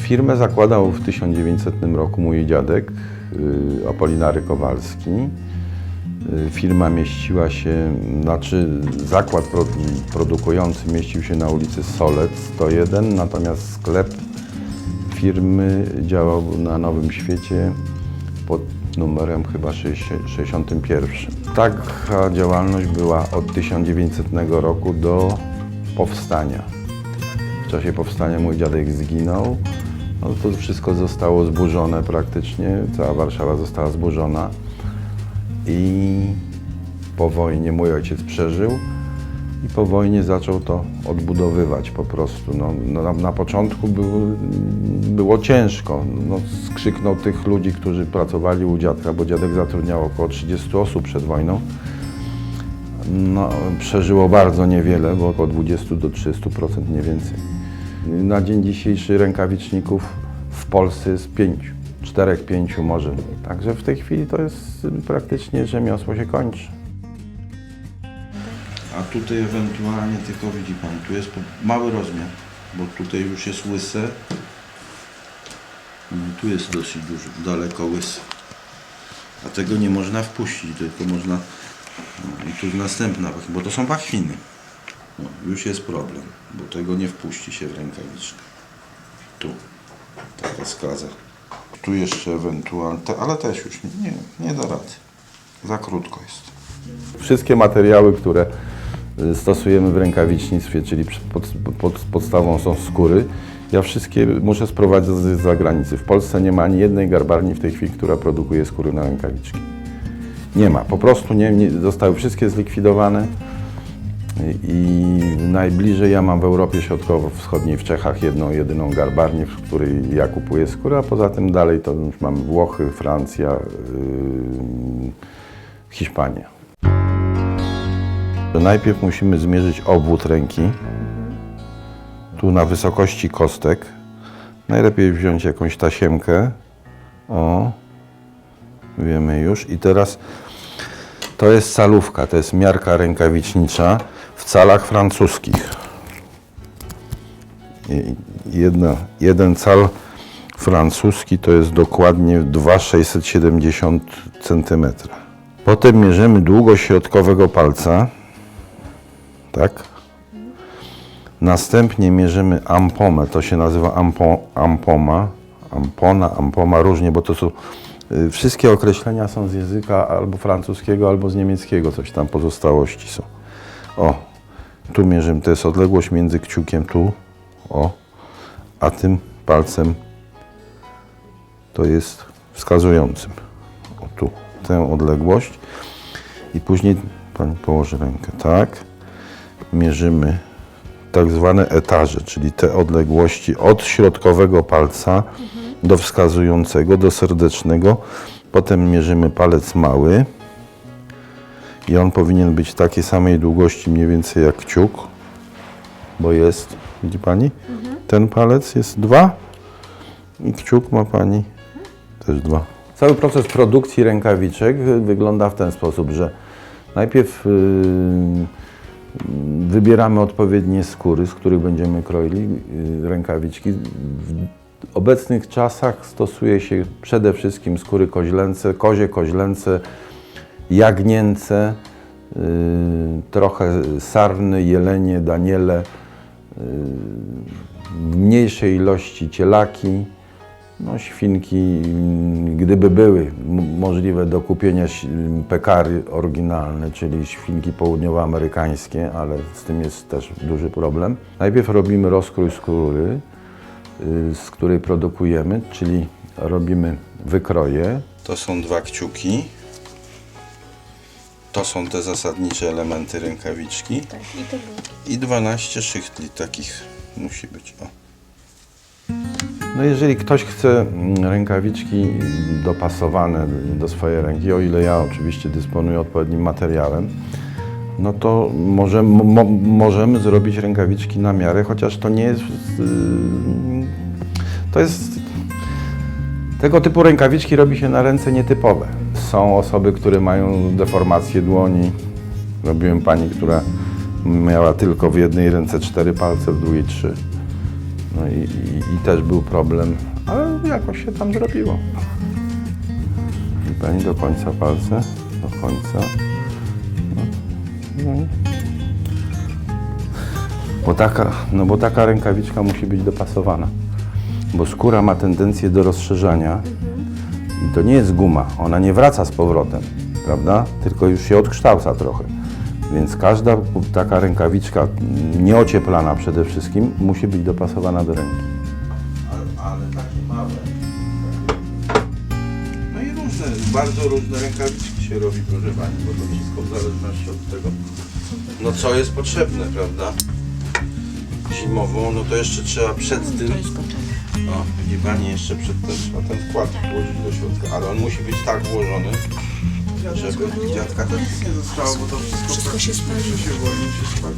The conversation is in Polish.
Firmę zakładał w 1900 roku mój dziadek, Apolinary Kowalski. Firma mieściła się, zakład produkujący mieścił się na ulicy Solec 101, natomiast sklep firmy działał na Nowym Świecie pod numerem chyba 61. Taka działalność była od 1900 roku do powstania. W czasie powstania mój dziadek zginął. No to wszystko zostało zburzone praktycznie, cała Warszawa została zburzona i po wojnie mój ojciec przeżył i po wojnie zaczął to odbudowywać po prostu. Na początku było ciężko. Skrzyknął tych ludzi, którzy pracowali u dziadka, bo dziadek zatrudniał około 30 osób przed wojną. Przeżyło bardzo niewiele, bo około 20 do 30%, nie więcej. Na dzień dzisiejszy rękawiczników w Polsce jest 5, 4, 5 może. Także w tej chwili to jest praktycznie rzemiosło się kończy. A tutaj ewentualnie tylko widzi Pan, tu jest mały rozmiar, bo tutaj już jest łyse. Tu jest dosyć dużo, daleko łyse. A tego nie można wpuścić, tylko można... I tu następna, bo to są pachwiny. Już jest problem, bo tego nie wpuści się w rękawiczkę. Tu, taka skaza. Tu jeszcze ewentualnie, ale też już nie da rady. Za krótko jest. Wszystkie materiały, które stosujemy w rękawicznictwie, czyli podstawą są skóry, ja wszystkie muszę sprowadzać z zagranicy. W Polsce nie ma ani jednej garbarni w tej chwili, która produkuje skóry na rękawiczki. Nie ma, po prostu nie, zostały wszystkie zlikwidowane i najbliżej ja mam w Europie Środkowo-Wschodniej, w Czechach jedyną garbarnię, w której ja kupuję skórę, a poza tym dalej to już mamy Włochy, Francja, Hiszpania. Najpierw musimy zmierzyć obwód ręki, tu na wysokości kostek. Najlepiej wziąć jakąś tasiemkę, wiemy już. I teraz to jest calówka, to jest miarka rękawicznicza w calach francuskich. Jeden cal francuski to jest dokładnie 2,670 cm. Potem mierzymy długość środkowego palca, tak? Następnie mierzymy ampomę, to się nazywa ampoma, różnie, bo to są wszystkie określenia są z języka albo francuskiego, albo z niemieckiego, coś tam pozostałości są. Tu mierzymy, to jest odległość między kciukiem tu, a tym palcem, to jest wskazującym. Tu, tę odległość i później Pan położy rękę, tak. Mierzymy tak zwane etaże, czyli te odległości od środkowego palca do wskazującego, do serdecznego. Potem mierzymy palec mały i on powinien być takiej samej długości mniej więcej jak kciuk, bo jest, widzi Pani? Ten palec jest 2 i kciuk ma Pani też 2. Cały proces produkcji rękawiczek wygląda w ten sposób, że najpierw wybieramy odpowiednie skóry, z których będziemy kroili rękawiczki. W obecnych czasach stosuje się przede wszystkim skóry koźlęce, koźlęce, jagnięce, trochę sarny, jelenie, daniele, w mniejszej ilości cielaki, świnki, gdyby były możliwe do kupienia pekary oryginalne, czyli świnki południowoamerykańskie, ale z tym jest też duży problem. Najpierw robimy rozkrój skóry, z której produkujemy, czyli robimy wykroje. To są 2 kciuki. To są te zasadnicze elementy rękawiczki. Tak, i to było. I 12 szychtli takich musi być. Jeżeli ktoś chce rękawiczki dopasowane do swojej ręki, o ile ja oczywiście dysponuję odpowiednim materiałem, no to możemy zrobić rękawiczki na miarę, chociaż to nie jest... Tego typu rękawiczki robi się na ręce nietypowe. Są osoby, które mają deformację dłoni. Robiłem pani, która miała tylko w jednej ręce 4 palce, w drugiej 3. No i też był problem, ale jakoś się tam zrobiło. I pani do końca palce, do końca. No i... Bo taka rękawiczka musi być dopasowana. Bo skóra ma tendencję do rozszerzania i to nie jest guma, ona nie wraca z powrotem, prawda? Tylko już się odkształca trochę. Więc każda taka rękawiczka nieocieplana przede wszystkim musi być dopasowana do ręki. Ale takie małe. No i różne, bardzo różne rękawiczki się robi, proszę pani, bo to wszystko w zależności od tego, no co jest potrzebne, prawda? Zimową, no to jeszcze trzeba przed tym, o, widzi pani, jeszcze przed tym trzeba ten wkład włożyć do środka, ale on musi być tak włożony, żeby dziadka też nic nie zostało, bo to wszystko się spali. Się wolniej się spali.